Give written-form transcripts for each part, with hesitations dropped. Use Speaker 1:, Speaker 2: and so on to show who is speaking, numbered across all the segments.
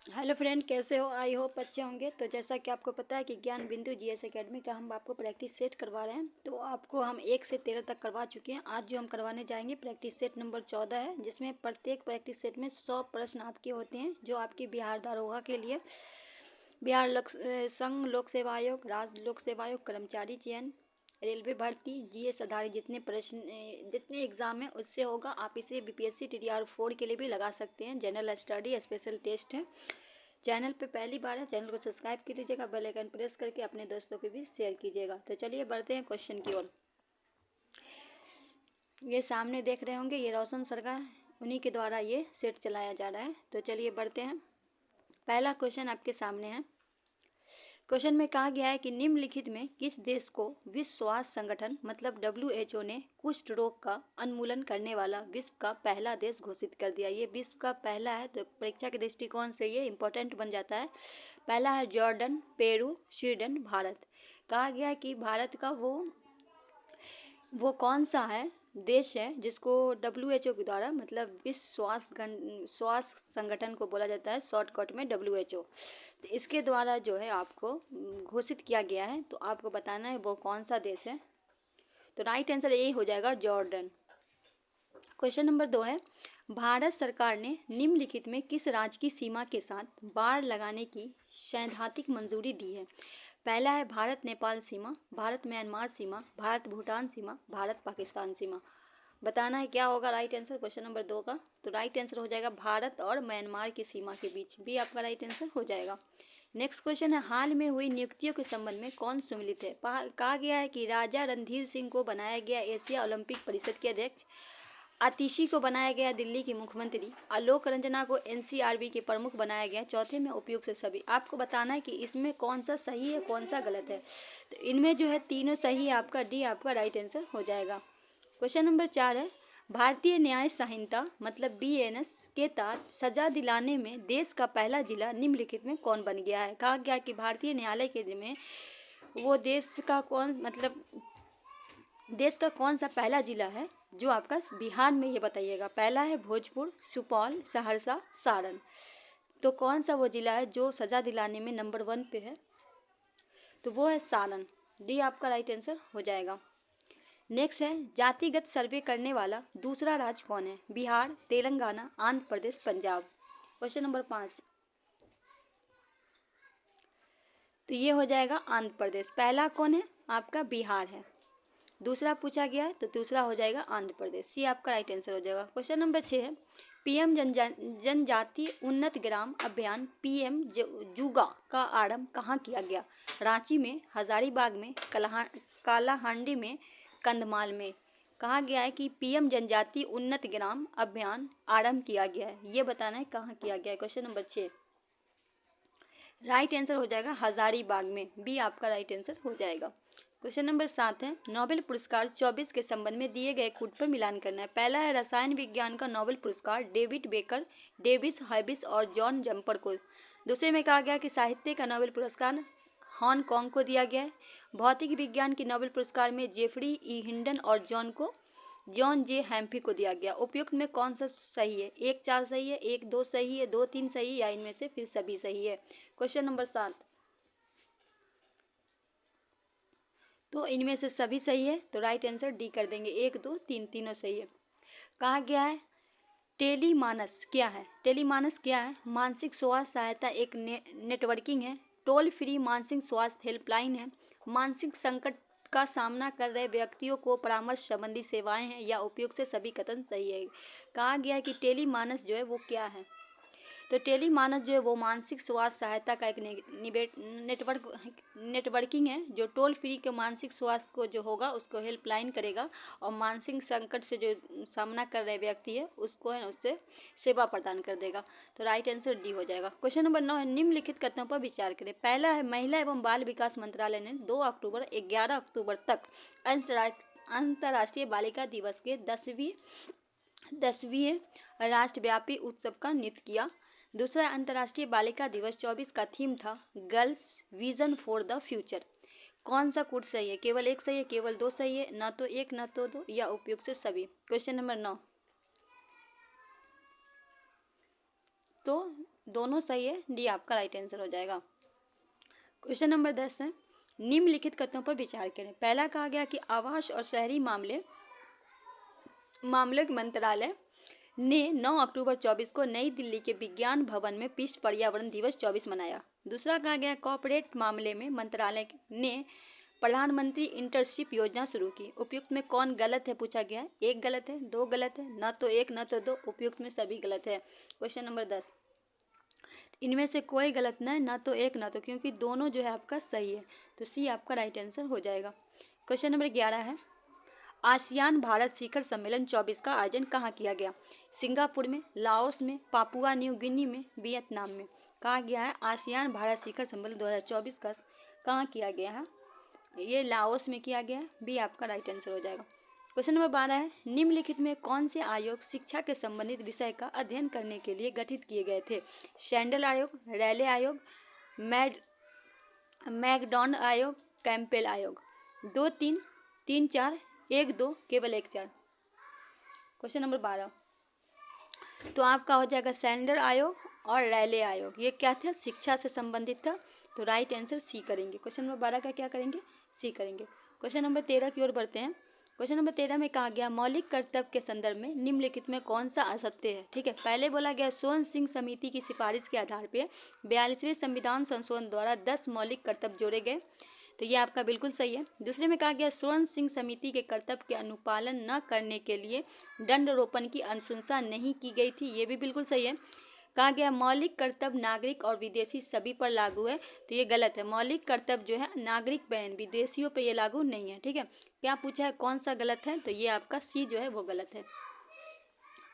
Speaker 1: Hello friend, कैसे हो? I hope अच्छे होंगे। तो जैसा कि आपको पता है कि ज्ञान बिंदु जीएस एकेडमी का हम आपको प्रैक्टिस सेट करवा रहे हैं। तो आपको हम 1 से 13 तक करवा चुके हैं। आज जो हम करवाने जाएंगे प्रैक्टिस सेट नंबर 14 है, जिसमें प्रत्येक प्रैक्टिस सेट में 100 प्रश्न आपके होते हैं, जो आपके बिहार दारोगा के लिए बिहार संघ लोक सेवा आयोग, राज्य लोक सेवा आयोग, कर्मचारी चयन, रेलवे भर्ती, जीएस आधारित जितने प्रश्न जितने एग्जाम है उससे होगा। आप इसे बीपीएससी TDR4 के लिए भी लगा सकते हैं। जनरल स्टडी स्पेशल टेस्ट है। चैनल पे पहली बार है, चैनल को सब्सक्राइब कर लीजिएगा, बेल आइकन प्रेस करके अपने दोस्तों के बीच शेयर कीजिएगा। तो चलिए बढ़ते हैं क्वेश्चन की ओर। ये सामने देख रहे होंगे, ये रोशन सर का, उन्हीं के द्वारा ये सेट चलाया जा रहा है। तो चलिए बढ़ते हैं। पहला क्वेश्चन आपके सामने है। क्वेश्चन में कहा गया है कि निम्नलिखित में किस देश को विश्व स्वास्थ्य संगठन मतलब WHO ने कुष्ठ रोग का उन्मूलन करने वाला विश्व का पहला देश घोषित कर दिया। ये विश्व का पहला है, तो परीक्षा के दृष्टिकोण से ये इंपॉर्टेंट बन जाता है। पहला है जॉर्डन, पेरू, स्वीडन, भारत। कहा गया है कि भारत का वो कौन सा है देश है जिसको WHO के द्वारा मतलब विश्व स्वास्थ्य संगठन को बोला जाता है शॉर्टकट में WHO। तो इसके द्वारा जो है आपको घोषित किया गया है। तो आपको बताना है वो कौन सा देश है। तो राइट आंसर यही हो जाएगा, जॉर्डन। क्वेश्चन नंबर 2 है, भारत सरकार ने निम्नलिखित में किस राज्य की सीमा के साथ बाड़ लगाने की सैद्धांतिक मंजूरी दी है। पहला है भारत नेपाल सीमा, भारत म्यांमार सीमा, भारत भूटान सीमा, भारत पाकिस्तान सीमा। बताना है क्या होगा राइट आंसर क्वेश्चन नंबर 2 का। तो राइट आंसर हो जाएगा भारत और म्यांमार की सीमा के बीच, भी आपका राइट आंसर हो जाएगा। नेक्स्ट क्वेश्चन है, हाल में हुई नियुक्तियों के संबंध में कौन सम्मिलित है। कहा गया है कि राजा रणधीर सिंह को बनाया गया एशिया ओलंपिक परिषद के अध्यक्ष, आतिशी को बनाया गया दिल्ली की मुख्यमंत्री, आलोक रंजना को NCRB के प्रमुख बनाया गया। चौथे में उपयुक्त से सभी। आपको बताना है कि इसमें कौन सा सही है कौन सा गलत है। तो इनमें जो है तीनों सही है, आपका डी आपका राइट आंसर हो जाएगा। क्वेश्चन नंबर 4 है, भारतीय न्याय संहिता मतलब BNS के तहत सजा दिलाने में देश का पहला जिला निम्नलिखित में कौन बन गया है। कहा गया कि भारतीय न्यायालय के में वो देश का कौन सा पहला जिला है जो आपका बिहार में, ये बताइएगा। पहला है भोजपुर, सुपौल, सहरसा, सारण। तो कौन सा वो जिला है जो सजा दिलाने में नंबर 1 पे है। तो वो है सारण, डी आपका राइट आंसर हो जाएगा। नेक्स्ट है, जातिगत सर्वे करने वाला दूसरा राज्य कौन है। बिहार, तेलंगाना, आंध्र प्रदेश, पंजाब। क्वेश्चन नंबर 5, तो ये हो जाएगा आंध्र प्रदेश। पहला कौन है आपका, बिहार है। दूसरा पूछा गया है तो दूसरा हो जाएगा आंध्र प्रदेश, सी आपका राइट आंसर हो जाएगा। क्वेश्चन नंबर 6 है, PM जनजातीय उन्नत ग्राम अभियान PM जुगा का आरंभ कहाँ किया गया। रांची में, हजारीबाग में, कालाहांडी में, कंधमाल में। कहा गया है कि PM जनजातीय उन्नत ग्राम अभियान आरंभ किया गया है, ये बताना है कहाँ किया गया है। क्वेश्चन नंबर 6 राइट आंसर हो जाएगा हजारीबाग में, बी आपका राइट आंसर हो जाएगा। क्वेश्चन नंबर 7 है, नोबेल पुरस्कार 24 के संबंध में दिए गए कूट पर मिलान करना है। पहला है रसायन विज्ञान का नोबेल पुरस्कार डेविड बेकर, डेविस हैबिस और जॉन जम्पर को। दूसरे में कहा गया कि साहित्य का नोबेल पुरस्कार हांगकांग को दिया गया है। भौतिक विज्ञान की नोबेल पुरस्कार में जेफरी E हिंडन और जॉन J हैम्फी को दिया गया। उपयुक्त में कौन सा सही है। 1 4 सही है, 1 2 सही है, 2 3 सही है, या इनमें से फिर सभी सही है। क्वेश्चन नंबर 7, तो इनमें से सभी सही है, तो राइट आंसर डी कर देंगे। 1 2 3 तीनों सही है। कहा गया है टेलीमानस क्या है। टेलीमानस क्या है, मानसिक स्वास्थ्य सहायता एक नेटवर्किंग है, टोल फ्री मानसिक स्वास्थ्य हेल्पलाइन है, मानसिक संकट का सामना कर रहे व्यक्तियों को परामर्श संबंधी सेवाएं हैं, या उपयुक्त से सभी कथन सही है। कहा गया है कि टेलीमानस जो है वो क्या है। तो टेलीमानस जो है वो मानसिक स्वास्थ्य सहायता का एक नेटवर्किंग है, जो टोल फ्री के मानसिक स्वास्थ्य को जो होगा उसको हेल्पलाइन करेगा, और मानसिक संकट से जो सामना कर रहे व्यक्ति है उसको है उससे सेवा प्रदान कर देगा। तो राइट आंसर डी हो जाएगा। क्वेश्चन नंबर 9 है, निम्नलिखित कथनों पर विचार करें। पहला है, महिला एवं बाल विकास मंत्रालय ने 2 अक्टूबर 11 अक्टूबर तक अंतर्राष्ट्रीय बालिका दिवस के 10वीं राष्ट्रव्यापी उत्सव का नृत्य किया। दूसरा, अंतर्राष्ट्रीय बालिका दिवस 24 का थीम था girls vision for the future. कौन सा कोड सही है। केवल 1 सही है, केवल 2 सही है, न तो 1 न तो 2, या उपयुक्त से सभी। क्वेश्चन नंबर 9, तो दोनों सही है, डी आपका राइट आंसर हो जाएगा। क्वेश्चन नंबर 10 है, निम्नलिखित कथनों पर विचार करें। पहला कहा गया कि आवास और शहरी मामले के मंत्रालय ने 9 अक्टूबर 24 को नई दिल्ली के विज्ञान भवन में विश्व पर्यावरण दिवस 24 मनाया। दूसरा कहा गया कॉर्पोरेट मामले में मंत्रालय ने प्रधानमंत्री इंटर्नशिप योजना शुरू की। उपयुक्त में कौन गलत है पूछा गया है। एक गलत है, दो गलत है, न तो एक न तो दो, उपयुक्त में सभी गलत है। क्वेश्चन नंबर 10, इनमें से कोई गलत न है, न तो एक न तो, क्योंकि दोनों जो है आपका सही है, तो सी आपका राइट आंसर हो जाएगा। क्वेश्चन नंबर 11 है, आसियान भारत शिखर सम्मेलन 24 का आयोजन कहाँ किया गया। सिंगापुर में, लाओस में, पापुआ न्यू गिनी में, वियतनाम में। कहा गया है आसियान भारत शिखर सम्मेलन 2024 का कहाँ किया गया है, ये लाओस में किया गया है, बी आपका राइट आंसर हो जाएगा। क्वेश्चन नंबर 12 है, निम्नलिखित में कौन से आयोग शिक्षा के संबंधित विषय का अध्ययन करने के लिए गठित किए गए थे। शैंडल आयोग, रैले आयोग, मैकडॉन आयोग, कैंपेल आयोग। 2 3 3 4 1 2 केवल 1 4। क्वेश्चन नंबर 12, तो आपका हो जाएगा सैंडल आयोग और रैले आयोग, ये क्या था, शिक्षा से संबंधित था, तो राइट आंसर सी करेंगे। क्वेश्चन नंबर 12 का क्या करेंगे, सी करेंगे। क्वेश्चन नंबर 13 की ओर बढ़ते हैं। क्वेश्चन नंबर 13 में कहा गया मौलिक कर्तव्य के संदर्भ में निम्नलिखित में कौन सा असत्य है। ठीक है, पहले बोला गया सोन सिंह समिति की सिफारिश के आधार पर 42वें संविधान संशोधन द्वारा 10 मौलिक कर्तव्य जोड़े गए, तो ये आपका बिल्कुल सही है। दूसरे में कहा गया स्वर्ण सिंह समिति के कर्तव्य के अनुपालन न करने के लिए दंडारोपण की अनुशंसा नहीं की गई थी, ये भी बिल्कुल सही है। कहा गया मौलिक कर्तव्य नागरिक और विदेशी सभी पर लागू है, तो ये गलत है। मौलिक कर्तव्य जो है नागरिक पर, विदेशियों पर ये लागू नहीं है। ठीक है, क्या पूछा है कौन सा गलत है, तो ये आपका सी जो है वो गलत है।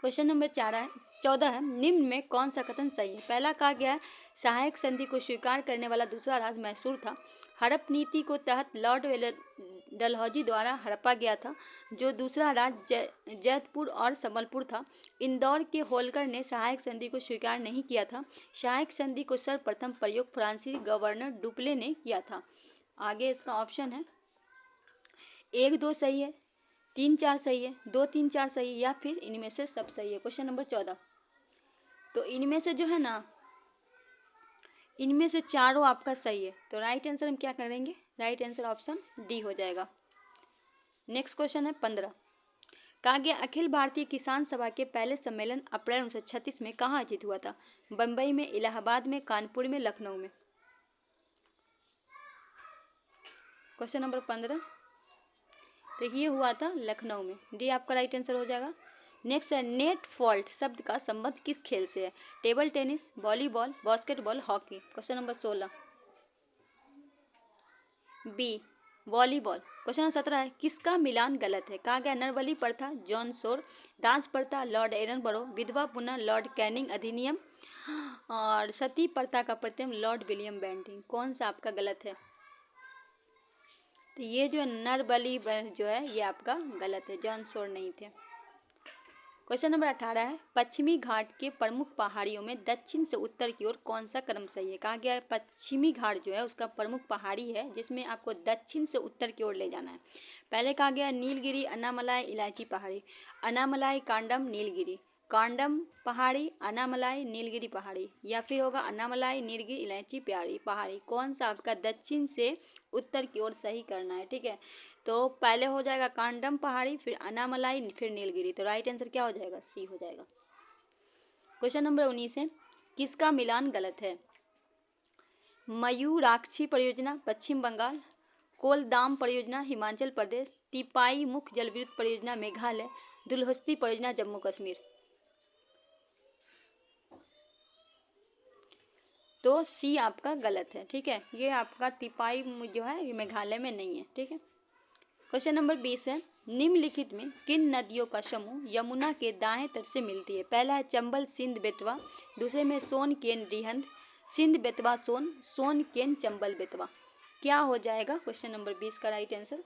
Speaker 1: क्वेश्चन नंबर 14 है, निम्न में कौन सा कथन सही है। पहला कहा गया है सहायक संधि को स्वीकार करने वाला दूसरा राज्य मैसूर था। हड़प नीति को तहत लॉर्ड डलहौजी द्वारा हड़पा गया था, जो दूसरा राज्य जैतपुर और संबलपुर था। इंदौर के होलकर ने सहायक संधि को स्वीकार नहीं किया था। सहायक संधि को सर्वप्रथम प्रयोग फ्रांसीसी गवर्नर डुप्ले ने किया था। आगे इसका ऑप्शन है 1 2 सही है, 3 4 सही है, 2 3 4 सही है, या फिर इनमें से सब सही है। क्वेश्चन नंबर 14, तो इनमें से जो है ना, इनमें से चारों आपका सही है, तो राइट आंसर हम क्या करेंगे, राइट आंसर ऑप्शन डी हो जाएगा। नेक्स्ट क्वेश्चन है 15, कहा गया अखिल भारतीय किसान सभा के पहले सम्मेलन अप्रैल 1936 में कहाँ आयोजित हुआ था। बम्बई में, इलाहाबाद में, कानपुर में, लखनऊ में। क्वेश्चन नंबर 15, तो ये हुआ था लखनऊ में, डी आपका राइट आंसर हो जाएगा। नेक्स्ट है नेट फॉल्ट शब्द का संबंध किस खेल से है। Table tennis, volleyball, basketball, hockey. Question number 16, B volleyball. Question number 17 है किसका मिलान गलत है। कहा गया नरबली प्रथा, जॉन सोर, दास प्रथा, लॉर्ड एरनबरो, विधवा पुनः, लॉर्ड कैनिंग अधिनियम, और सती प्रथा का प्रतिनियम, लॉर्ड विलियम बेंटिंग। कौन सा आपका गलत है, तो ये जो नरबली जो है ये आपका गलत है, जॉन सोर नहीं थे। क्वेश्चन नंबर 18 है पश्चिमी घाट के प्रमुख पहाड़ियों में दक्षिण से उत्तर की ओर कौन सा क्रम सही है। कहा गया पश्चिमी घाट जो है उसका प्रमुख पहाड़ी है जिसमें आपको दक्षिण से उत्तर की ओर ले जाना है। पहले कहा गया नीलगिरी, अन्नामलाई, इलायची पहाड़ी। अन्नामलाई, कांडम, नीलगिरी, कांडम पहाड़ी, अन्नामलाई, नीलगिरी पहाड़ी, या फिर होगा अन्नामलाई, नीलगिरी, इलायची पहाड़ी। कौन सा आपका दक्षिण से उत्तर की ओर सही करना है। ठीक है, तो पहले हो जाएगा कांडम पहाड़ी, फिर अन्नामलाई, फिर नीलगिरी, तो राइट आंसर क्या हो जाएगा, सी हो जाएगा। क्वेश्चन नंबर 19 है किसका मिलान गलत है। मयूराक्षी परियोजना पश्चिम बंगाल, कोलदाम परियोजना हिमाचल प्रदेश, टिपाई मुख्य जल विद्युत परियोजना मेघालय, दुलहस्ती परियोजना जम्मू कश्मीर। तो सी आपका गलत है। ठीक है, ये आपका टिपाई जो है ये मेघालय में नहीं है। ठीक है, क्वेश्चन नंबर 20 है निम्नलिखित में किन नदियों का समूह यमुना के दाएं तट से मिलती है। पहला है चंबल, सिंध, बेतवा। दूसरे में सोन, केन, रिहंद, सिंध, बेतवा, सोन, सोन, केन, चंबल, बेतवा। क्या हो जाएगा क्वेश्चन नंबर 20 का राइट आंसर।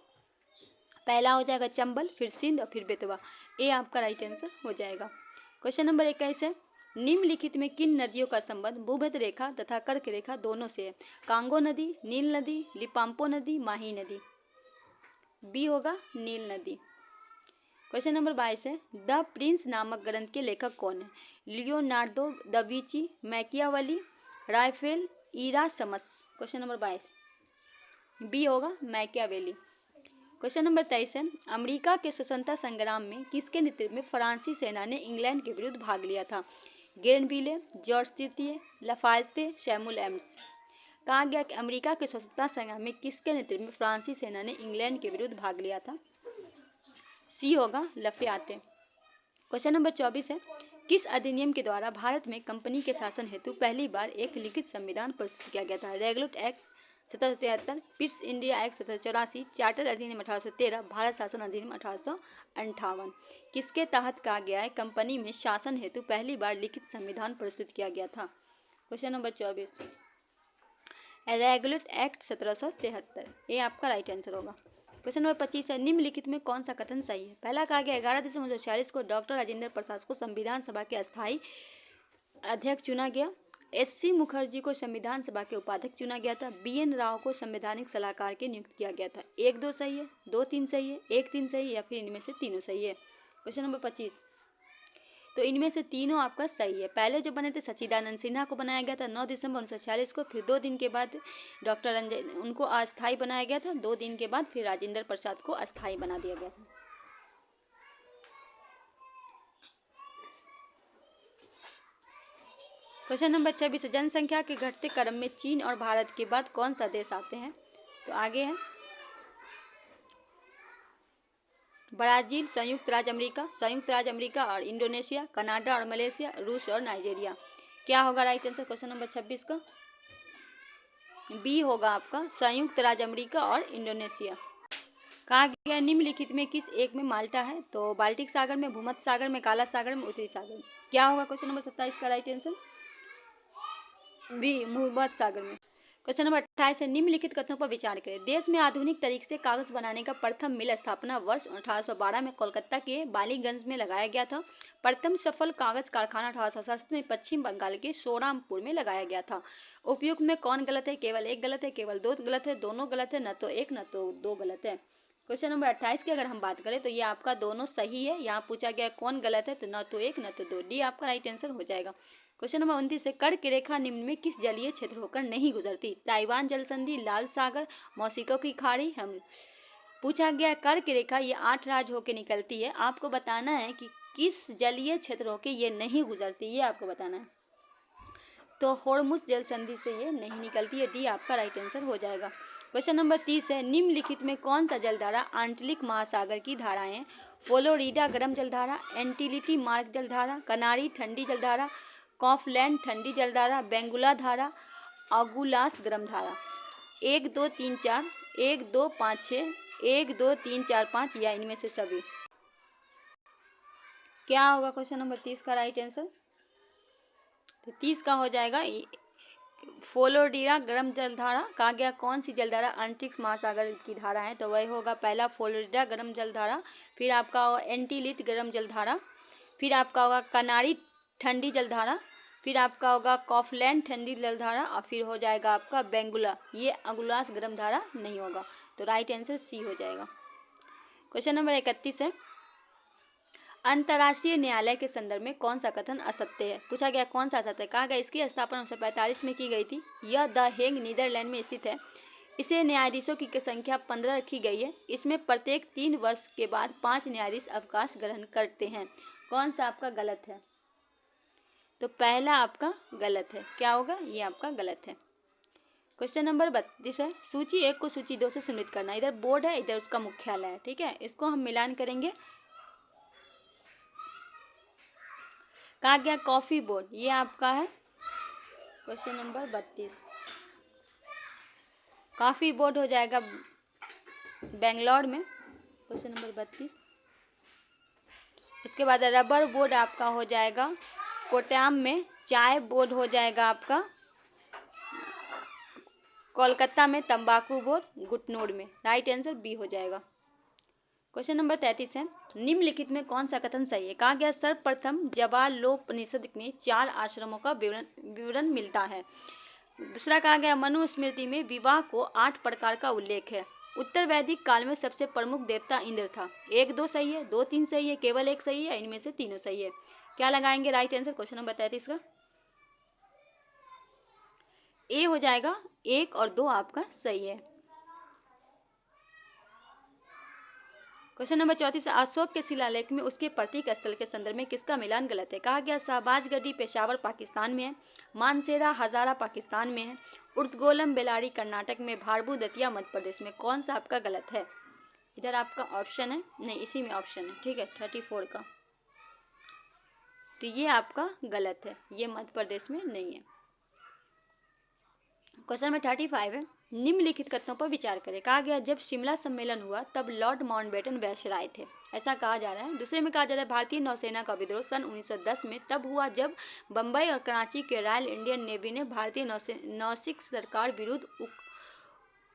Speaker 1: पहला हो जाएगा चंबल, फिर सिंध और फिर बेतवा, ए आपका राइट आंसर हो जाएगा। क्वेश्चन नंबर 21 है निम्नलिखित में किन नदियों का संबंध भूमध्य रेखा तथा कर्क रेखा दोनों से है। कांगो नदी, नील नदी, लिपाम्पो नदी, माही नदी। बी होगा नील नदी। क्वेश्चन नंबर 22 है, द प्रिंस नामक ग्रंथ के लेखक कौन है? Leonardo da Vinci, Machiavelli, Raphael, Erasmus. Question number 22 B होगा मैकियावेली। क्वेश्चन नंबर 23 है, अमेरिका के स्वतंत्रता संग्राम में किसके नेतृत्व में फ्रांसीसी सेना ने इंग्लैंड के विरुद्ध भाग लिया था? ग्रेनविले, जॉर्ज तृतीय, लाफायते, सैमुअल एडम्स। कहा गया कि अमेरिका के स्वतंत्रता संग्राम में किसके नेतृत्व में फ्रांसीसी सेना ने इंग्लैंड के विरुद्ध भाग लिया था? सी होगा लाफायते। क्वेश्चन नंबर 24 है, किस अधिनियम के द्वारा भारत में कंपनी के शासन हेतु पहली बार एक लिखित संविधान प्रस्तुत किया गया था? Regulate act 1773, Pitt's India act 1784, charter अधिनियम 1813, भारत शासन अधिनियम 1858। किसके तहत कहा गया है कंपनी में शासन हेतु पहली बार लिखित संविधान प्रस्तुत किया गया था? क्वेश्चन नंबर 24 रेगुलेट एक्ट 1773, ये आपका राइट आंसर होगा। क्वेश्चन नंबर 25 है, निम्नलिखित में कौन सा कथन सही है? पहला कहा गया 11 दिसंबर 1946 को डॉक्टर राजेंद्र प्रसाद को संविधान सभा के अस्थायी अध्यक्ष चुना गया। एस.सी. मुखर्जी को संविधान सभा के उपाध्यक्ष चुना गया था। बी.एन. राव को संवैधानिक सलाहकार के नियुक्त किया गया था। 1, 2 सही है, 2, 3 सही है, 1, 3 सही है या फिर इनमें से तीनों सही है? क्वेश्चन नंबर 25, तो इनमें से तीनों आपका सही है। पहले जो बने थे सच्चिदानंद सिन्हा को बनाया गया था 9 दिसंबर 1946 को, फिर 2 दिन के बाद डॉक्टर रंजन उनको अस्थायी बनाया गया था। 2 दिन के बाद फिर राजेंद्र प्रसाद को अस्थायी बना दिया गया था। क्वेश्चन नंबर 26, जनसंख्या के घटते क्रम में चीन और भारत के बाद कौन सा देश आते हैं? तो आगे है ब्राजील, संयुक्त राज्य अमेरिका और इंडोनेशिया, कनाडा और मलेशिया, रूस और नाइजीरिया। क्या होगा राइट आंसर क्वेश्चन नंबर 26 का? बी होगा आपका संयुक्त राज्य अमेरिका और इंडोनेशिया। कहा गया निम्नलिखित में किस एक में माल्टा है? तो बाल्टिक सागर में, भूमध्य सागर में, काला सागर में, उत्तरी सागर में। क्या होगा क्वेश्चन नंबर 27 का राइट आंसर? बी भूमध्य सागर में। क्वेश्चन नंबर 28 है, निम्नलिखित कथनों पर विचार करें। देश में आधुनिक तरीके से कागज बनाने का प्रथम मिल स्थापना वर्ष 1812 में कोलकाता के बालीगंज में लगाया गया था। प्रथम सफल कागज कारखाना 1867 में पश्चिम बंगाल के सोरामपुर में लगाया गया था। उपयुक्त में कौन गलत है? केवल एक गलत है, केवल 2 गलत है, दोनों गलत है, न तो एक न तो 2 गलत है। क्वेश्चन नंबर 28 की अगर हम बात करें तो ये आपका दोनों सही है। यहाँ पूछा गया कौन गलत है, तो न तो 1 न तो 2, डी आपका राइट आंसर हो जाएगा। क्वेश्चन नंबर 29 है, कर्क रेखा निम्न में किस जलीय क्षेत्र होकर नहीं गुजरती? ताइवान जल संधि, लाल सागर, मौसिको की खाड़ी। हम पूछा गया कर्क रेखा ये 8 राज्य होकर निकलती है। आपको बताना है कि किस जलीय क्षेत्र होकर ये नहीं गुजरती, ये आपको बताना है। तो होर्मुज जल संधि से ये नहीं निकलती है, डी आपका राइट आंसर हो जाएगा। क्वेश्चन नंबर 30 है, निम्नलिखित में कौन सा जलधारा आंटलिक महासागर की धाराएं? फ्लोरिडा गर्म जलधारा, एंटिलिटी मार्क जलधारा, कनारी ठंडी जलधारा, कॉफलैंड ठंडी जलधारा, बेंगुला धारा, अगुलास गर्म धारा। 1, 2, 3, 4, 1, 2, 5, 6, 1, 2, 3, 4, 5 या इनमें से सभी। क्या होगा क्वेश्चन नंबर 30 का राइट आंसर? तो 30 का हो जाएगा फ्लोरिडा गर्म जलधारा। कहा गया कौन सी जलधारा आंतरिक महासागर की धारा है? तो वही होगा पहला फ्लोरिडा गर्म जलधारा, फिर आपका होगा एंटीलिट गर्म जलधारा, फिर आपका होगा कनारी ठंडी जलधारा, फिर आपका होगा कॉफलैंड ठंडी जलधारा और फिर हो जाएगा आपका बेंगुला। ये अगुलास गर्म धारा नहीं होगा, तो राइट आंसर सी हो जाएगा। क्वेश्चन नंबर 31 है, अंतर्राष्ट्रीय न्यायालय के संदर्भ में कौन सा कथन असत्य है? पूछा गया कौन सा असत्य है? कहा गया इसकी स्थापना 1945 में की गई थी। यह द हेग नीदरलैंड में स्थित है। इसे न्यायाधीशों की संख्या 15 रखी गई है। इसमें प्रत्येक 3 वर्ष के बाद 5 न्यायाधीश अवकाश ग्रहण करते हैं। कौन सा आपका गलत है? तो पहला आपका गलत है। क्या होगा? ये आपका गलत है। क्वेश्चन नंबर 32 है, सूची 1 को सूची 2 से सम्मिलित करना। इधर बोर्ड है, इधर उसका मुख्यालय है, ठीक है, इसको हम मिलान करेंगे। कहा गया कॉफी बोर्ड, ये आपका है क्वेश्चन नंबर 32। कॉफी बोर्ड हो जाएगा बेंगलोर में, क्वेश्चन नंबर 32। इसके बाद रबर बोर्ड आपका हो जाएगा कोट्टायम में। चाय बोर्ड हो जाएगा आपका कोलकाता में। तंबाकू बोर्ड गुटनोर में। राइट आंसर बी हो जाएगा। क्वेश्चन नंबर 33 है, निम्नलिखित में कौन सा कथन सही है? कहा गया सर्वप्रथम जवालोपनिषद में 4 आश्रमों का विवरण मिलता है। दूसरा कहा गया मनुस्मृति में विवाह को 8 प्रकार का उल्लेख है। उत्तर वैदिक काल में सबसे प्रमुख देवता इंद्र था। 1 2 सही है, 2 3 सही है, केवल 1 सही है, इनमें से तीनों सही है। क्या लगाएंगे राइट आंसर? क्वेश्चन नंबर 33 का ए हो जाएगा, 1 और 2 आपका सही है। क्वेश्चन नंबर 34, अशोक के शिलालेख में उसके प्रतीक स्थल के संदर्भ में किसका मिलान गलत है? कहा गया शहबाजगढ़ी पेशावर पाकिस्तान में है, मानसेरा हजारा पाकिस्तान में है, उर्दगोलम बेलारी कर्नाटक में, भारबू दतिया मध्य प्रदेश में। कौन सा आपका गलत है? इधर आपका ऑप्शन है, नहीं इसी में ऑप्शन है, ठीक है 34 का, तो ये आपका गलत है, ये मध्य प्रदेश में नहीं है। क्वेश्चन नंबर 35 है, निम्नलिखित कथनों पर विचार करें। कहा गया जब शिमला सम्मेलन हुआ तब लॉर्ड माउंटबेटन वायसराय थे, ऐसा कहा जा रहा है। दूसरे में कहा जा रहा है भारतीय नौसेना का विद्रोह सन 1910 में तब हुआ जब बम्बई और कराची के रॉयल इंडियन नेवी ने भारतीय नौसिक सरकार विरुद्ध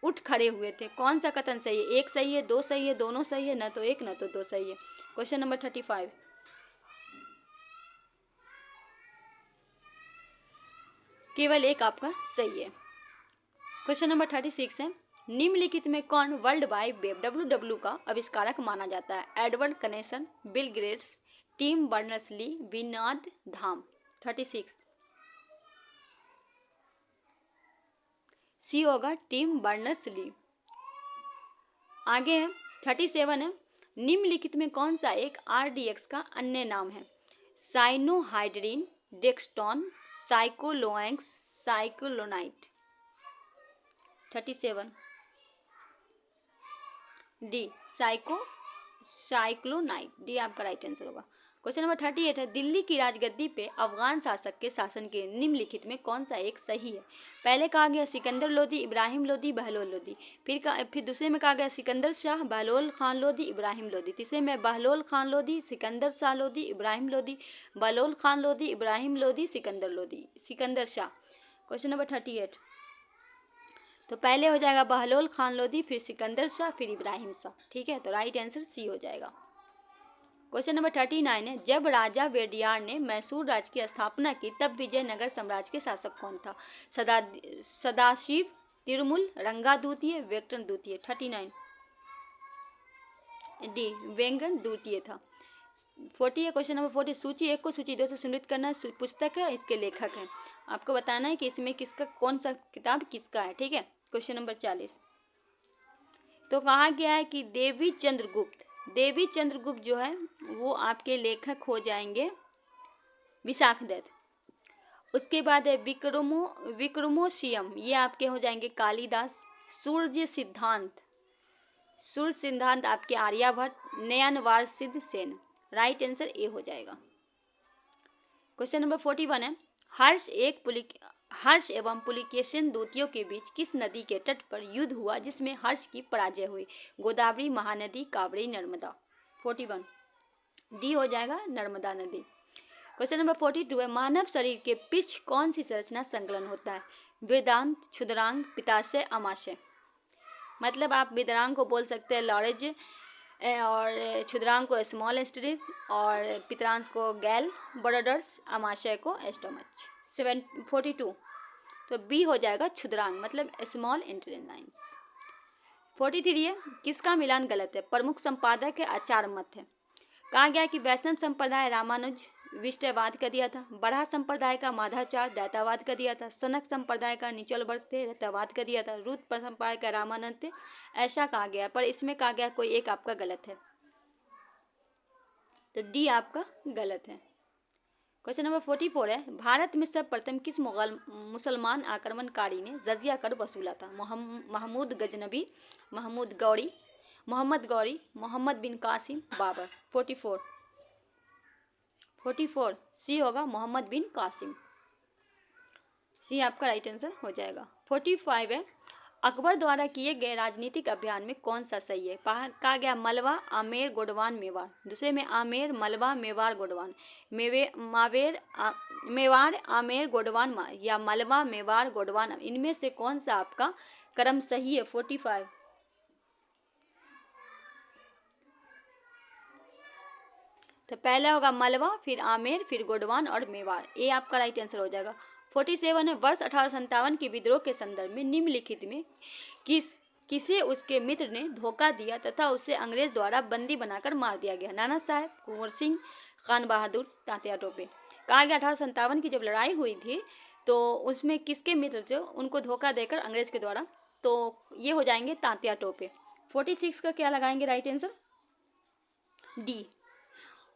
Speaker 1: उठ खड़े हुए थे। कौन सा कथन सही है? 1 सही है, 2 सही है, दोनों सही है, न तो 1 न तो 2 सही है। क्वेश्चन नंबर 35, केवल 1 आपका सही है। क्वेश्चन नंबर 36 है, निम्नलिखित में कौन वर्ल्ड वाइड वेब WWW का आविष्कारक माना जाता है? एडवर्ड कनेसन, Bill Gates, Tim Berners-Lee, Vinod Dham. 36 C होगा, टिम बर्नर्स-ली। आगे है 37 है, निम्नलिखित में कौन सा एक RDX का अन्य नाम है? साइनोहाइड्रिन, डेक्सटोन, साइक्लोएंक्स, साइक्लोनाइट। 37 डी साइक्लोनाइट, डी आपका राइट आंसर होगा। क्वेश्चन नंबर 38 है, दिल्ली की राजगद्दी पे अफगान शासक के शासन के निम्नलिखित में कौन सा एक सही है? पहले कहा गया सिकंदर लोदी, इब्राहिम लोदी, बहलोल लोदी। फिर दूसरे में कहा गया सिकंदर शाह, बहलोल खान लोदी, इब्राहिम लोदी। तीसरे में बहलोल खान लोदी, सिकंदर शाह लोदी, इब्राहिम लोदी, बहलोल खान लोदी, इब्राहिम लोदी, सिकंदर लोदी, सिकंदर शाह। क्वेश्चन नंबर 38, तो पहले हो जाएगा बहलोल खान लोदी, फिर सिकंदर शाह, फिर इब्राहिम शाह, ठीक है, तो राइट आंसर सी हो जाएगा। क्वेश्चन नंबर 39 है, जब राजा वेडियार ने मैसूर राज्य की स्थापना की तब विजयनगर साम्राज्य के शासक कौन था? सदाशिव, तिरुमुल, रंगा द्वितीय, वेंकट द्वितीय। 39 डी वेंकट द्वितीय था। 40 है, क्वेश्चन नंबर 40, सूची 1 को सूची 2 से सम्मिलित करना पुस्तक है, इसके लेखक हैं, आपको बताना है कि इसमें किसका कौन सा किताब किसका है, ठीक है। क्वेश्चन नंबर 40, तो कहा गया है कि देवी चंद्रगुप्त जो है वो आपके लेखक हो जाएंगे विशाखदत्त। उसके बाद है विक्रमोशियम, ये आपके हो जाएंगे कालिदास। सूर्य सिद्धांत आपके आर्यभट्ट। नयनवार सिद्ध सेन। राइट आंसर ए हो जाएगा। क्वेश्चन नंबर 41 है, हर्ष एवं पुलिकेशिन द्वितीयों के बीच किस नदी के तट पर युद्ध हुआ जिसमें हर्ष की पराजय हुई? गोदावरी, महानदी, कावेरी, नर्मदा। 41 डी हो जाएगा, नर्मदा नदी। क्वेश्चन नंबर 42 है, मानव शरीर के पीछे कौन सी संरचना संकलन होता है? वृद्धांग, क्षुद्रांग, पित्ताशय, अमाशय। मतलब आप वृद्धांग को बोल सकते हैं लॉरेज, और क्षुद्रांग को स्मॉल इंटेस्टाइन, और पितरांश को गैल ब्रडर्स, अमाशय को स्टोमच। 42 तो बी हो जाएगा क्षुद्रांग, मतलब स्मॉल इंटेस्टाइन। 43 है, किसका मिलान गलत है? प्रमुख संपादक है, आचार मत है। कहा गया कि वैष्णव संप्रदाय रामानुज विष्टवाद का दिया था, बड़ा संप्रदाय का माधाचार्य दैतावाद का दिया था, सनक संप्रदाय का निचल वर्ग थे दैतावाद का दिया था, रूत संप्रदाय का रामानंद थे, ऐसा कहा गया, पर इसमें कहा गया कोई एक आपका गलत है, तो डी आपका गलत है। क्वेश्चन नंबर 44 है, भारत में सर्वप्रथम किस मुसलमान आक्रमणकारी ने जजिया कर वसूला था? महमूद गजनबी, मोहम्मद गौरी, मोहम्मद बिन कासिम, बाबर। 44 सी होगा, मोहम्मद बिन कासिम, सी आपका राइट आंसर हो जाएगा। 45 है, अकबर द्वारा किए गए राजनीतिक अभियान में कौन सा सही है? कहा गया मलवा, आमेर, गोडवान, मेवाड़। दूसरे में आमेर, मलवा, मेवाड़, गोडवान। मेवाड़, आमेर, गोडवान या मलवा, मेवाड़, गोडवान, इनमें से कौन सा आपका क्रम सही है? 45 तो पहला होगा मलवा, फिर आमेर, फिर गोडवान और मेवाड़, ये आपका राइट आंसर हो जाएगा। 47 है, वर्ष 1857 के विद्रोह के संदर्भ में निम्नलिखित में किसे उसके मित्र ने धोखा दिया तथा उसे अंग्रेज द्वारा बंदी बनाकर मार दिया गया? नाना साहब, कुंवर सिंह, खान बहादुर, तात्या टोपे। कहा गया 1857 की जब लड़ाई हुई थी तो उसमें किसके मित्र थे उनको धोखा देकर अंग्रेज के द्वारा, तो ये हो जाएंगे तात्या टोपे। 46 का क्या लगाएंगे राइट आंसर? डी।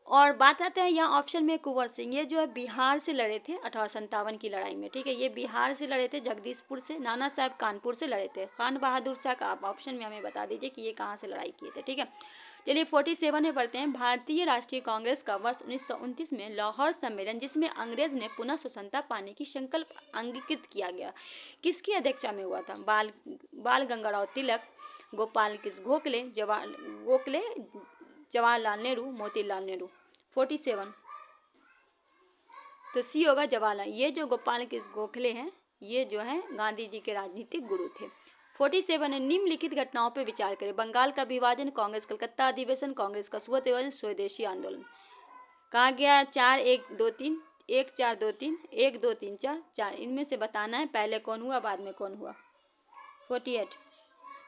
Speaker 1: और बात आते हैं यहाँ ऑप्शन में कुंवर सिंह, ये जो है बिहार से लड़े थे 1857 की लड़ाई में, ठीक है, ये बिहार से लड़े थे, जगदीशपुर से। नाना साहब कानपुर से लड़े थे। खान बहादुर शाह का आप ऑप्शन में हमें बता दीजिए कि ये कहाँ से लड़ाई किए थे, ठीक है। चलिए 47 में पढ़ते हैं। भारतीय राष्ट्रीय कांग्रेस का वर्ष 1929 में लाहौर सम्मेलन, जिसमें अंग्रेज ने पुनः स्वतंत्रता पाने की संकल्प अंगीकृत किया गया, किसकी अध्यक्षता में हुआ था? बाल गंगाराव तिलक, गोपाल कृष्ण गोखले, जवाहरलाल नेहरू, मोतीलाल नेहरू। 47 तो सी होगा जवाहरलाल। ये जो गोपाल कृष्ण गोखले हैं ये जो है गांधी जी के राजनीतिक गुरु थे। 47 है, निम्नलिखित घटनाओं पर विचार करें। बंगाल का विभाजन, कांग्रेस कलकत्ता अधिवेशन, कांग्रेस का सुअत विभाजन, स्वदेशी आंदोलन। कहा गया 4 1 2 3 1 4 2 3 1 2 3 4 4, इनमें से बताना है पहले कौन हुआ बाद में कौन हुआ। 48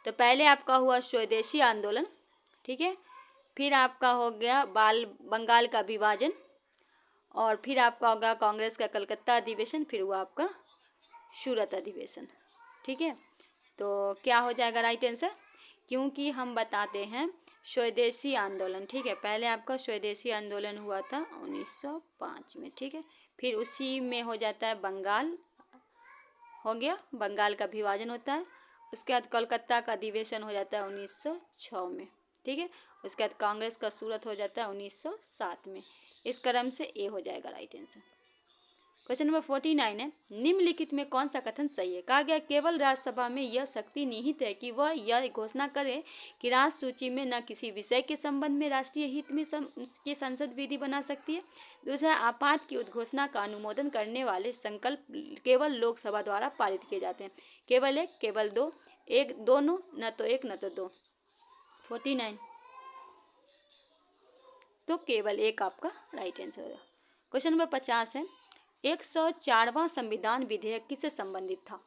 Speaker 1: तो पहले आपका हुआ स्वदेशी आंदोलन, ठीक है, फिर आपका हो गया बंगाल का विभाजन, और फिर आपका होगा कांग्रेस का कलकत्ता अधिवेशन, फिर हुआ आपका सूरत अधिवेशन, ठीक है। तो क्या हो जाएगा राइट आंसर? क्योंकि हम बताते हैं स्वदेशी आंदोलन, ठीक है, पहले आपका स्वदेशी आंदोलन हुआ था 1905 में, ठीक है, फिर उसी में हो जाता है बंगाल, हो गया बंगाल का विभाजन होता है, उसके बाद कोलकाता का अधिवेशन हो जाता है 1906 में, ठीक है, उसके बाद कांग्रेस का सूरत हो जाता है 1907 में। इस क्रम से ए हो जाएगा राइट आंसर। क्वेश्चन नंबर 49 है, निम्नलिखित में कौन सा कथन सही है? कहा गया केवल राज्यसभा में यह शक्ति निहित है कि वह यह घोषणा करे कि राष्ट्र सूची में न किसी विषय के संबंध में राष्ट्रीय हित में की संसद विधि बना सकती है। दूसरा, आपात की उद्घोषणा का अनुमोदन करने वाले संकल्प केवल लोकसभा द्वारा पारित किए जाते हैं। केवल एक, केवल दो, एक, दोनों, न तो एक न तो दो। 49 तो केवल एक आपका राइट आंसर होगा। क्वेश्चन नंबर 50 है, 104वां संविधान विधेयक किससे संबंधित था?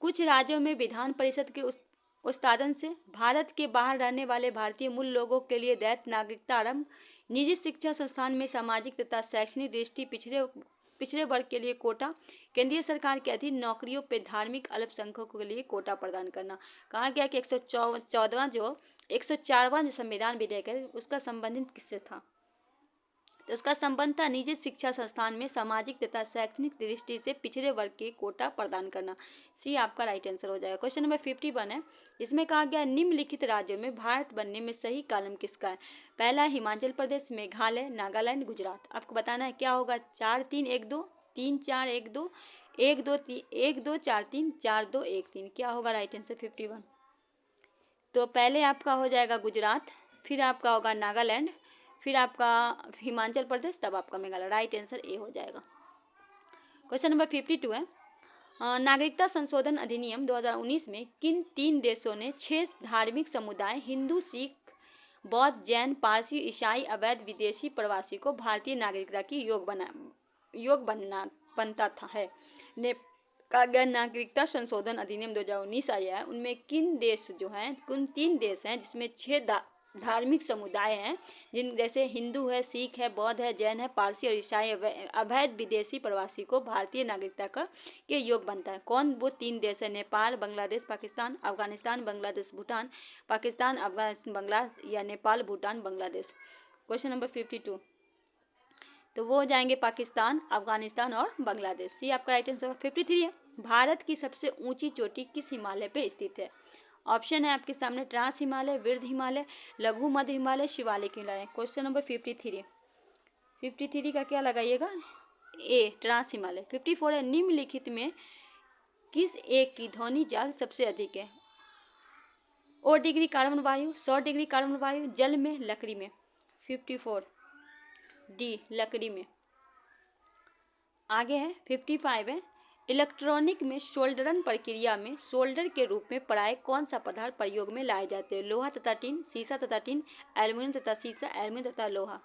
Speaker 1: कुछ राज्यों में विधान परिषद के उत्पादन से, भारत के बाहर रहने वाले भारतीय मूल लोगों के लिए दैत नागरिकता आरंभ, निजी शिक्षा संस्थान में सामाजिक तथा शैक्षणिक दृष्टि पिछड़े वर्ग के लिए कोटा, केंद्रीय सरकार के अधीन नौकरियों पर धार्मिक अल्पसंख्यकों के लिए कोटा प्रदान करना। कहा गया कि 104वां जो संविधान विधेयक है उसका संबंधित किससे था? तो उसका संबंध था निजी शिक्षा संस्थान में सामाजिक तथा शैक्षणिक दृष्टि से पिछड़े वर्ग के कोटा प्रदान करना। सी आपका राइट आंसर हो जाएगा। क्वेश्चन नंबर 51 है, जिसमें कहा गया निम्नलिखित राज्यों में भारत बनने में सही कॉलम किसका है? पहला हिमाचल प्रदेश, मेघालय, नागालैंड, गुजरात। आपको बताना है क्या होगा। 4 3 1 2 3 4 1 2 1 2 3 1 2 4 3 4 2 1 3, क्या होगा राइट आंसर 51? तो पहले आपका हो जाएगा गुजरात, फिर आपका होगा नागालैंड, फिर आपका हिमाचल प्रदेश, तब आपका मेघालय। राइट आंसर ए हो जाएगा। क्वेश्चन नंबर 52 है, नागरिकता संशोधन अधिनियम 2019 में किन 3 देशों ने 6 धार्मिक समुदाय हिंदू, सिख, बौद्ध, जैन, पारसी, ईसाई अवैध विदेशी प्रवासी को भारतीय नागरिकता की योग बनता था है? कहा गया नागरिकता संशोधन अधिनियम 2019 आया है, उनमें किन देश जो हैं, कुल 3 देश हैं जिसमें 6 धार्मिक समुदाय हैं, जिन जैसे हिंदू है, सिख है, बौद्ध है, जैन है, पारसी और ईसाई अवैध विदेशी प्रवासी को भारतीय नागरिकता का के योग बनता है। कौन वो 3 देश है? नेपाल, बांग्लादेश, पाकिस्तान, अफगानिस्तान, बांग्लादेश, भूटान, पाकिस्तान, अफगानिस्तान, बांग्लादेश या नेपाल, भूटान, बांग्लादेश। क्वेश्चन नंबर 52 तो वो हो जाएंगे पाकिस्तान, अफगानिस्तान और बांग्लादेश। सी आपका राइट आंसर। 53 है, भारत की सबसे ऊंची चोटी किस हिमालय पे स्थित है? ऑप्शन है आपके सामने ट्रांस हिमालय, वृद्ध हिमालय, लघु मध्य हिमालय, शिवालिक हिमालय। क्वेश्चन नंबर 53 का क्या लगाइएगा? ए ट्रांस हिमालय। 54 है, निम्नलिखित में किस एक की ध्वनि जाल सबसे अधिक है? O डिग्री कार्बन वायु, 100 डिग्री कार्बन वायु, जल में, लकड़ी में। 54 डी लकड़ी में। आगे है 55 है, इलेक्ट्रॉनिक में सोल्डरन प्रक्रिया में सोल्डर के रूप में पराय कौन सा पदार्थ प्रयोग में लाए जाते हैं? लोहा तथा टीन, सीसा तथा टीन, एल्युमिनियम तथा सीसा, एल्युमिनियम तथा लोहा।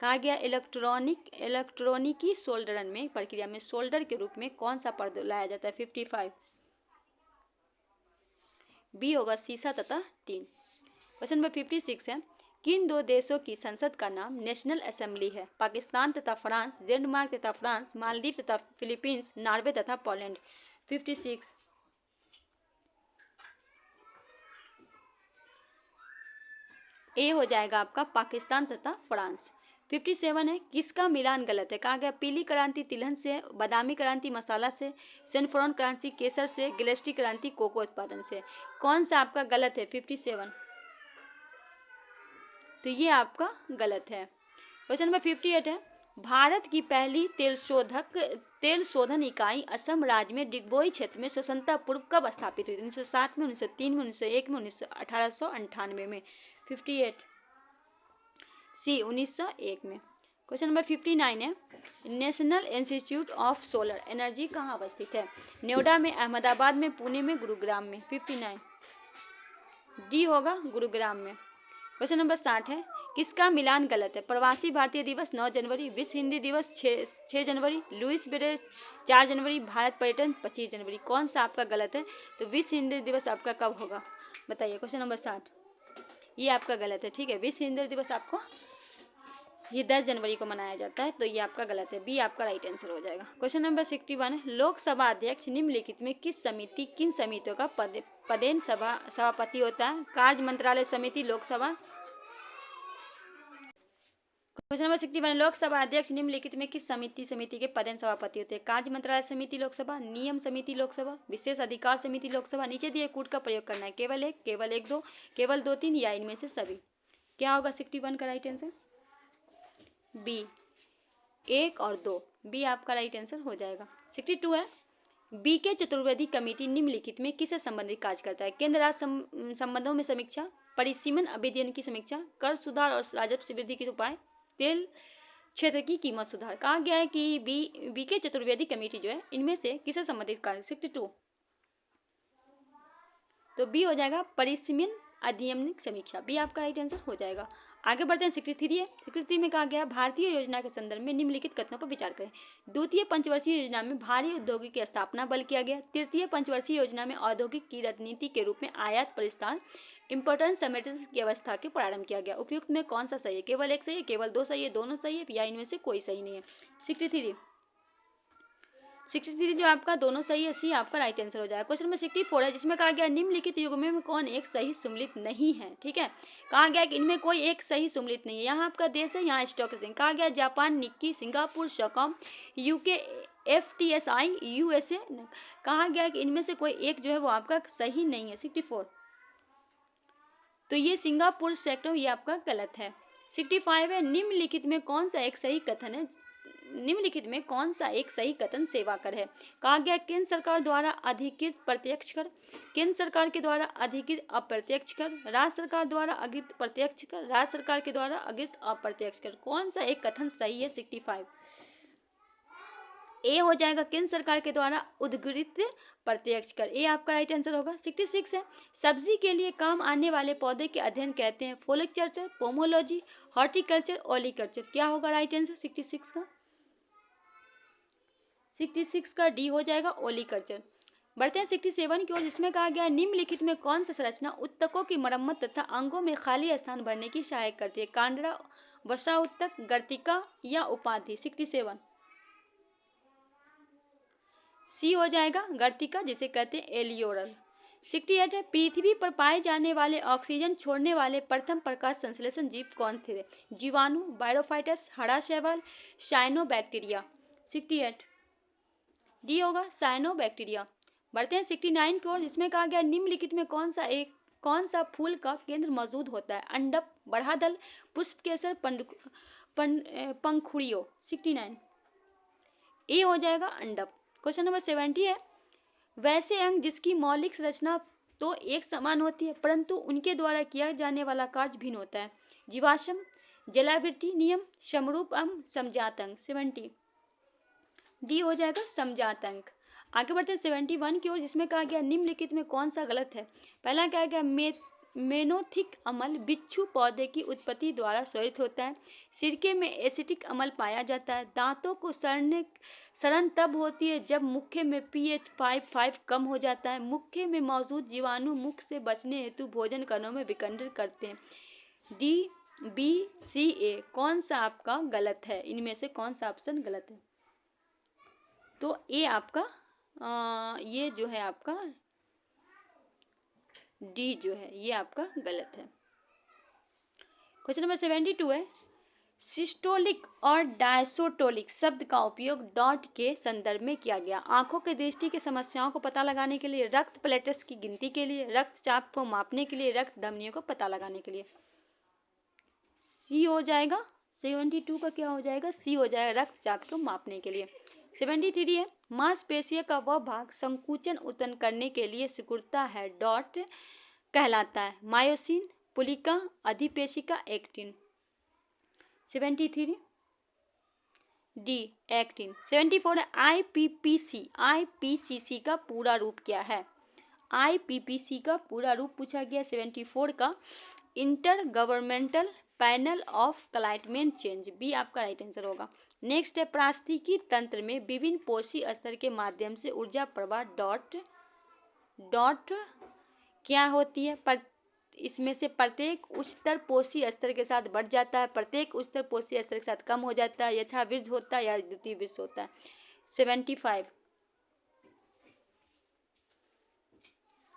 Speaker 1: कहा गया इलेक्ट्रॉनिकी सोल्डरन में प्रक्रिया में सोल्डर के रूप में कौन सा पदार्थ लाया जाता है? 55 बी होगा सीसा तथा टीन। क्वेश्चन नंबर 56 है, किन दो देशों की संसद का नाम नेशनल असेंबली है? पाकिस्तान तथा फ्रांस, डेनमार्क तथा फ्रांस, मालदीव तथा फिलीपींस, नॉर्वे तथा पोलैंड। 56 ए हो जाएगा आपका पाकिस्तान तथा फ्रांस। 57 है, किसका मिलान गलत है? कहा गया पीली क्रांति तिलहन से, बादामी क्रांति मसाला से, सनफ्रॉन क्रांति केसर से, गिलस्टी क्रांति कोको उत्पादन से। कौन सा आपका गलत है? 57, तो ये आपका गलत है। क्वेश्चन नंबर 58 है, भारत की पहली तेल शोधन इकाई असम राज्य में डिगबोई क्षेत्र में स्वतंत्रता पूर्व कब स्थापित हुई? 1907 में, 1903 में, 1901 में, 1898 में। 58 सी 1901 में। क्वेश्चन नंबर 59 है, national institute of solar energy कहाँ अवस्थित है? नोएडा में, अहमदाबाद में, पुणे में, गुरुग्राम में। 59 डी होगा गुरुग्राम में। क्वेश्चन नंबर 60 है, किसका मिलान गलत है? प्रवासी भारतीय दिवस 9 जनवरी, विश्व हिंदी दिवस 6 जनवरी, लुइस ब्रेल 4 जनवरी, भारत पर्यटन 25 जनवरी। कौन सा आपका गलत है? तो विश्व हिंदी दिवस आपका कब होगा बताइए। क्वेश्चन नंबर 60 ये आपका गलत है, ठीक है। विश्व हिंदी दिवस आपको ये 10 जनवरी को मनाया जाता है, तो ये आपका गलत है, बी आपका राइट आंसर हो जाएगा। क्वेश्चन नंबर 61 है, लोकसभा अध्यक्ष निम्नलिखित में किन समितियों का पदेन सभापति होता है? कार्य मंत्रालय समिति, लोकसभा। क्वेश्चन नंबर 61, लोकसभा अध्यक्ष निम्नलिखित में किस समिति के पदेन सभापति होते हैं? कार्य मंत्रालय समिति लोकसभा, नियम समिति लोकसभा, विशेष अधिकार समिति लोकसभा। नीचे दिए कूट का प्रयोग करना है, केवल एक, केवल 1, 2, केवल 2, 3 या इनमें से सभी। क्या होगा 61 का राइट आंसर? बी 1 और 2, बी आपका राइट आंसर हो जाएगा। 62 है, बी के चतुर्वेदी कमेटी निम्नलिखित में किससे संबंधित कार्य करता है? केंद्र राज्य संबंधों में समीक्षा, परिसीमन अभियान की समीक्षा, कर सुधार और राजस्व वृद्धि के उपाय, तेल क्षेत्र की कीमत सुधार। कहा गया है कि बी के चतुर्वेदी कमेटी जो है इनमें से किससे संबंधित कार्य? 62, तो बी हो जाएगा परिसीमन अधिनियम समीक्षा, बी आपका राइट आंसर हो जाएगा। आगे बढ़ते हैं। 63 है, 63 में कहा गया भारतीय योजना के संदर्भ में निम्नलिखित कथनों पर विचार करें। द्वितीय पंचवर्षीय योजना में भारी औद्योगिक की स्थापना बल किया गया। तृतीय पंचवर्षीय योजना में औद्योगिक की रणनीति के रूप में आयात परिस्थान इंपोर्टेंट समेटर्स की अवस्था के प्रारंभ किया गया। उपयुक्त में कौन सा सही है? केवल 1 सही है, केवल 2 सही है, दोनों सही है या इनमें से कोई सही नहीं है? 63 जो आपका दोनों सही है, सी आपका राइट आंसर हो जाएगा। क्वेश्चन नंबर 64 है, जिसमें कहा गया निम्नलिखित युग्मों में कौन एक सही सम्मिलित नहीं है? ठीक है, कहा गया कि इनमें कोई एक सही सम्मिलित नहीं है। यहाँ आपका देश है, यहाँ स्टॉक एक्सचेंज। कहा गया जापान निक्की, सिंगापुर शॉकॉम, यूके FTSI, USA। कहा गया कि इनमें से कोई एक जो है वो आपका सही नहीं है। 64, तो ये सिंगापुर सेक्टर ये आपका गलत है। 65 है, निम्नलिखित में कौन सा एक सही कथन है? निम्नलिखित में कौन सा एक सही कथन सेवा कर है? कहा गया केंद्र सरकार द्वारा अधिकृत प्रत्यक्ष कर, केंद्र सरकार के द्वारा अधिकृत अप्रत्यक्ष कर, राज्य सरकार द्वारा अधिकृत प्रत्यक्ष कर, राज्य सरकार के द्वारा अधिकृत अप्रत्यक्ष कर। कौन सा एक कथन सही है? 65 ए हो जाएगा, केंद्र सरकार के द्वारा उद्गृहित प्रत्यक्ष कर, ए आपका राइट आंसर होगा। 66 है, सब्जी के लिए काम आने वाले पौधे के अध्ययन कहते हैं फ्लोरिकल्चर, पोमोलॉजी, हॉर्टिकल्चर, ओलिकल्चर। क्या होगा राइट आंसर 66 का? 66 का डी हो जाएगा, ओलिकल्चर। बढ़ते हैं 67 की ओर, जिसमें कहा गया निम्नलिखित में कौन सा संरचना उत्तकों की मरम्मत तथा अंगों में खाली स्थान भरने की सहायक करती है? कांडरा, वसा उत्तक, गर्तिका या उपाधि। 67 सी हो जाएगा, गर्तिका, जिसे कहते हैं एलियोरल। 68 है, पृथ्वी पर पाए जाने वाले ऑक्सीजन छोड़ने वाले प्रथम प्रकाश संश्लेषण जीव कौन थे? जीवाणु, बायोफाइटस, हरा शैवाल, साइनोबैक्टीरिया। 68 डी होगा, साइनोबैक्टीरिया। बढ़ते हैं 69 की ओर, जिसमें कहा गया निम्नलिखित में कौन सा फूल का केंद्र मौजूद होता है? अंडप, बढ़ादल, पुष्प केसर, पंखुड़ियों। 69 ए हो जाएगा, अंडप। क्वेश्चन नंबर 70 है, वैसे अंग जिसकी मौलिक संरचना तो एक समान होती है परंतु उनके द्वारा किया जाने वाला कार्य भिन्न होता है? जीवाश्म, जलावृत्ति नियम, समरूप अंग, समजात अंग। 70 डी हो जाएगा, समजात अंग। आगे बढ़ते हैं 71 की ओर, जिसमें कहा गया निम्नलिखित में कौन सा गलत है? पहला क्या गया, मेनोथिक अम्ल बिच्छू पौधे की उत्पत्ति द्वारा स्वेरित होता है। सिरके में एसिटिक अम्ल पाया जाता है। दांतों को सड़न तब होती है जब मुख में pH 5 कम हो जाता है। मुख में मौजूद जीवाणु मुख से बचने हेतु भोजन कणों में विखंडन करते हैं। डी, बी, सी, ए कौन सा आपका गलत है? इनमें से कौन सा ऑप्शन गलत है? तो ए आपका ये जो है आपका डी जो है ये आपका गलत है। क्वेश्चन नंबर 72 है, सिस्टोलिक और डायसोटोलिक शब्द का उपयोग डॉट के संदर्भ में किया गया। आंखों की दृष्टि की समस्याओं को पता लगाने के लिए, रक्त प्लेटलेट्स की गिनती के लिए, रक्तचाप को मापने के लिए, रक्त धमनियों को पता लगाने के लिए। सी हो जाएगा। 72 का क्या हो जाएगा? सी हो जाएगा, रक्तचाप को मापने के लिए। 73 है, मांसपेशियों का वह भाग संकुचन उत्पन्न करने के लिए सिकुड़ता है डॉट कहलाता है। मायोसिन, पुलिका, अधिपेशिका, एक्टिन। 73 D actin. 74 है, आईपीपीसी। आईपीसीसी का पूरा रूप क्या है? आईपीपीसी का पूरा रूप पूछा गया 74 का, intergovernmental panel of climate change. B आपका राइट आंसर होगा। नेक्स्ट है, पारिस्थितिकी तंत्र में विभिन्न पोषी स्तर के माध्यम से ऊर्जा प्रवाह डॉट क्या होती है? इसमें से प्रत्येक उच्चतर पोषी स्तर के साथ बढ़ जाता है, प्रत्येक उच्चतर पोषी स्तर के साथ कम हो जाता है, यथावृत्त होता है या द्वितीय वृत्त होता है। 75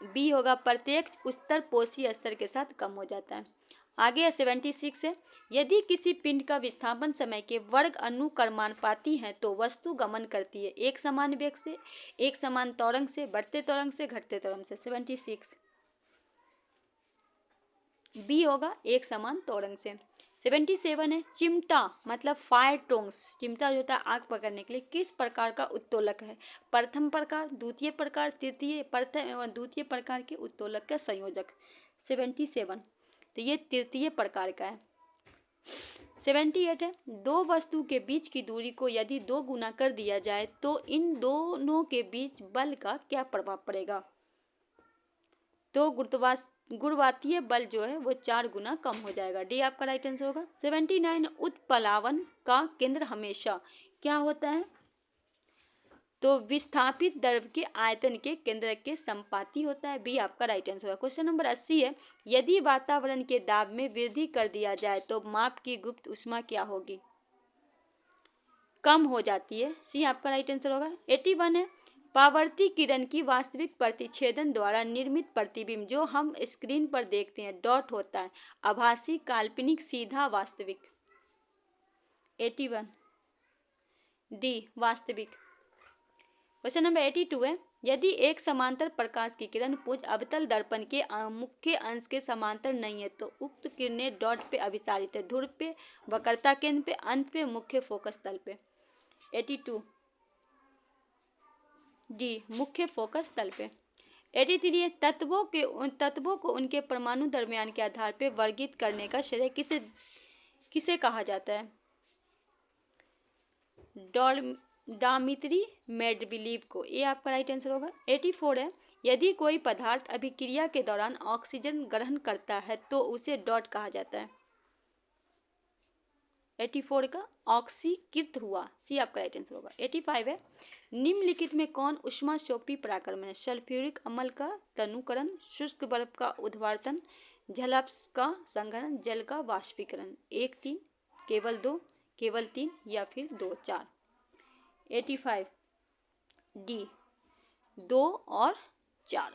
Speaker 1: बी होगा, प्रत्येक उच्चतर पोषी स्तर के साथ कम हो जाता है। आगे है 76 है, यदि किसी पिंड का विस्थापन समय के वर्ग अनुक्रमानुपाती है तो वस्तु गमन करती है एक समान वेग से, एक समान त्वरण से, बढ़ते त्वरण से, घटते त्वरण से। 76 बी होगा, एक समान त्वरण से। 77 है, चिमटा मतलब फायर टोंग्स, चिमटा जो होता है आग पकड़ने के लिए, किस प्रकार का उत्तोलक है? प्रथम प्रकार, द्वितीय प्रकार, तृतीय, प्रथम एवं द्वितीय प्रकार के उत्तोलक का संयोजक। 77 तो ये तृतीय प्रकार का है। 78 है, दो वस्तु के बीच की दूरी को यदि 2 गुना कर दिया जाए तो इन दोनों के बीच बल का क्या प्रभाव पड़ेगा? तो गुरुत्वाकर्षीय बल जो है वो 4 गुना कम हो जाएगा। डी आपका राइट आंसर होगा। 79 उत्प्लावन का केंद्र हमेशा क्या होता है? तो विस्थापित द्रव के आयतन के केंद्र के संपाती होता है। बी आपका राइट आंसर होगा। क्वेश्चन नंबर 80 है, यदि वातावरण के दाब में वृद्धि कर दिया जाए तो माप की गुप्त ऊष्मा क्या होगी? कम हो जाती है। सी आपका राइट आंसर होगा। 81 है, परावर्ती किरण की वास्तविक प्रतिच्छेदन द्वारा निर्मित प्रतिबिंब जो हम स्क्रीन पर देखते हैं डॉट होता है, आभासी, काल्पनिक, सीधा, वास्तविक। 81 डी वास्तविक। क्वेश्चन नंबर 82 है, यदि एक समांतर प्रकाश की किरण पुंज अवतल दर्पण के मुख्य अंश के समांतर नहीं है तो उक्त किरणें डॉट पे अभिसारित है, ध्रुव पे, वक्रता केंद्र पे, अंत पे, मुख्य फोकस तल पे। 82 डी मुख्य फोकस तल पे। 83 है, तत्वों को उनके परमाणु द्रव्यमान के आधार पर वर्गीकृत करने का श्रेय किसे कहा जाता है? डामित्री मेंडलीव को। ये आपका राइट आंसर होगा। 84 है, यदि कोई पदार्थ अभिक्रिया के दौरान ऑक्सीजन ग्रहण करता है तो उसे डॉट कहा जाता है। 84 का ऑक्सीकृत हुआ। सी आपका राइट आंसर होगा। 85 है, निम्नलिखित में कौन ऊष्माशोपी पराक्रमण है? सल्फ्यूरिक अम्ल का तनुकरण, शुष्क बर्फ का उद्वातन, जलाप्स का संघनन, जल का वाष्पीकरण। 1, 3, केवल 2, केवल 3 या फिर 2, 4। 85 डी 2 और 4।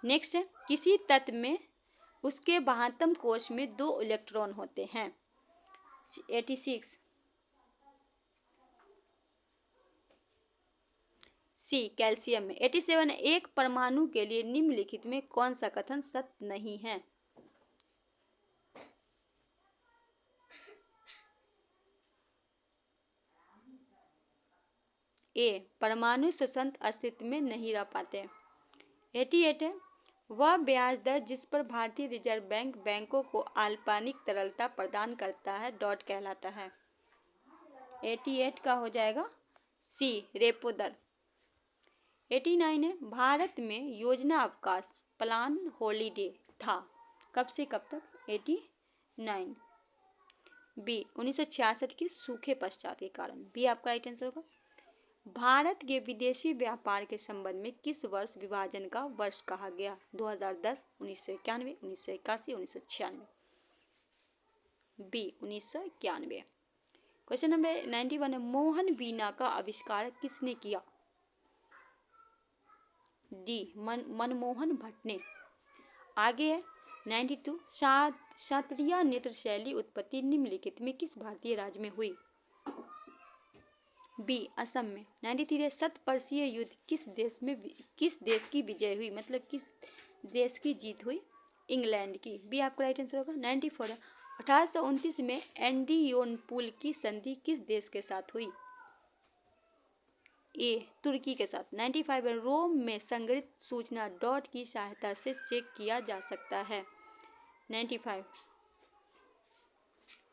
Speaker 1: नेक्स्ट है, किसी तत्व में उसके बाह्यतम कोश में 2 इलेक्ट्रॉन होते हैं। 86 सी कैल्शियम में। 87 एक परमाणु के लिए निम्नलिखित में कौन सा कथन सत्य नहीं है? ए परमाणु स्वतंत्र अस्तित्व में नहीं रह पाते। 88 है, वह ब्याज दर जिस पर भारतीय रिजर्व बैंक बैंकों को अल्पकालिक तरलता प्रदान करता है डॉट कहलाता है। 88 का हो जाएगा सी रेपो दर। 89 है, भारत में योजना अवकाश प्लान हॉलीडे था। कब से कब तक? 89। बी 1966 के सूखे पश्चात के कारण। बी आपका राइट आंसर होगा। भारत के विदेशी व्यापार के संबंध में किस वर्ष विभाजन का वर्ष कहा गया? 2010, 1991, 1981, 1996। बी 1991। क्वेश्चन नंबर 91 है, मोहन वीणा का आविष्कार किसने किया? डी मनमोहन भट्ट ने। आगे है 92, शास्त्रीय नृत्य शैली उत्पत्ति निम्नलिखित में किस भारतीय राज्य में हुई? बी असम में। 93 शतवर्षीय युद्ध किस देश की विजय हुई, मतलब किस देश की जीत हुई? इंग्लैंड की। बी आपका राइट आंसर होगा। 94 1829 में एंडियोनपुल की संधि किस देश के साथ हुई? ए तुर्की के साथ। 95 रोम में संग्रहित सूचना डॉट की सहायता से चेक किया जा सकता है। 95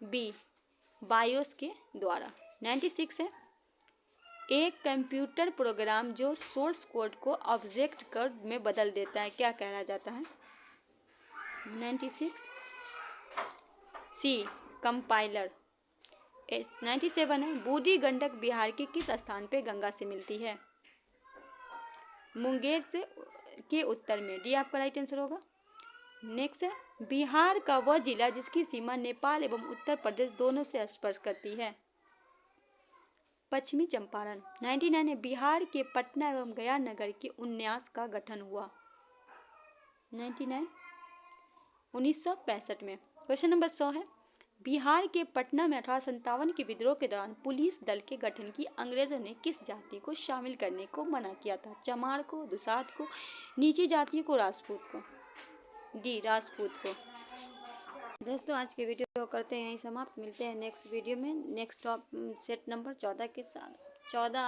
Speaker 1: बी बायोस के द्वारा। 96 है, एक कंप्यूटर प्रोग्राम जो सोर्स कोड को ऑब्जेक्ट कोड में बदल देता है क्या कहला जाता है? 96 सी कंपाइलर। 97 है, बूढ़ी गंडक बिहार के किस स्थान पे गंगा से मिलती है? मुंगेर से के उत्तर में। डी आपका राइट आंसर होगा। नेक्स्ट है, बिहार का वह जिला जिसकी सीमा नेपाल एवं उत्तर प्रदेश दोनों से स्पर्श करती है? पश्चिमी चंपारण। 99 है, बिहार के पटना एवं गया नगर के उन्यास का गठन हुआ? 99 1965 में। क्वेश्चन नंबर 100 है, बिहार के पटना में 1857 के विद्रोह के दौरान पुलिस दल के गठन की अंग्रेजों ने किस जाति को शामिल करने को मना किया था? चमार को, दुसाध को, नीची जातियों को, राजपूत को? डी राजपूत को। दोस्तों आज के वीडियो को करते हैं यहीं समाप्त। मिलते हैं नेक्स्ट वीडियो में नेक्स्ट सेट नंबर 14 के साथ। 14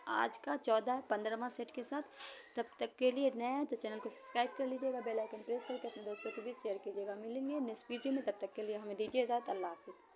Speaker 1: आज का 14 15वां सेट के साथ। तब तक के लिए नया है तो चैनल को सब्सक्राइब कर लीजिएगा, बेल आइकन प्रेस करके अपने दोस्तों को भी शेयर कीजिएगा। मिलेंगे नेक्स्ट वीडियो में, तब तक के लिए हमें दीजिए इजाज़त। अल्लाह हाफिज़।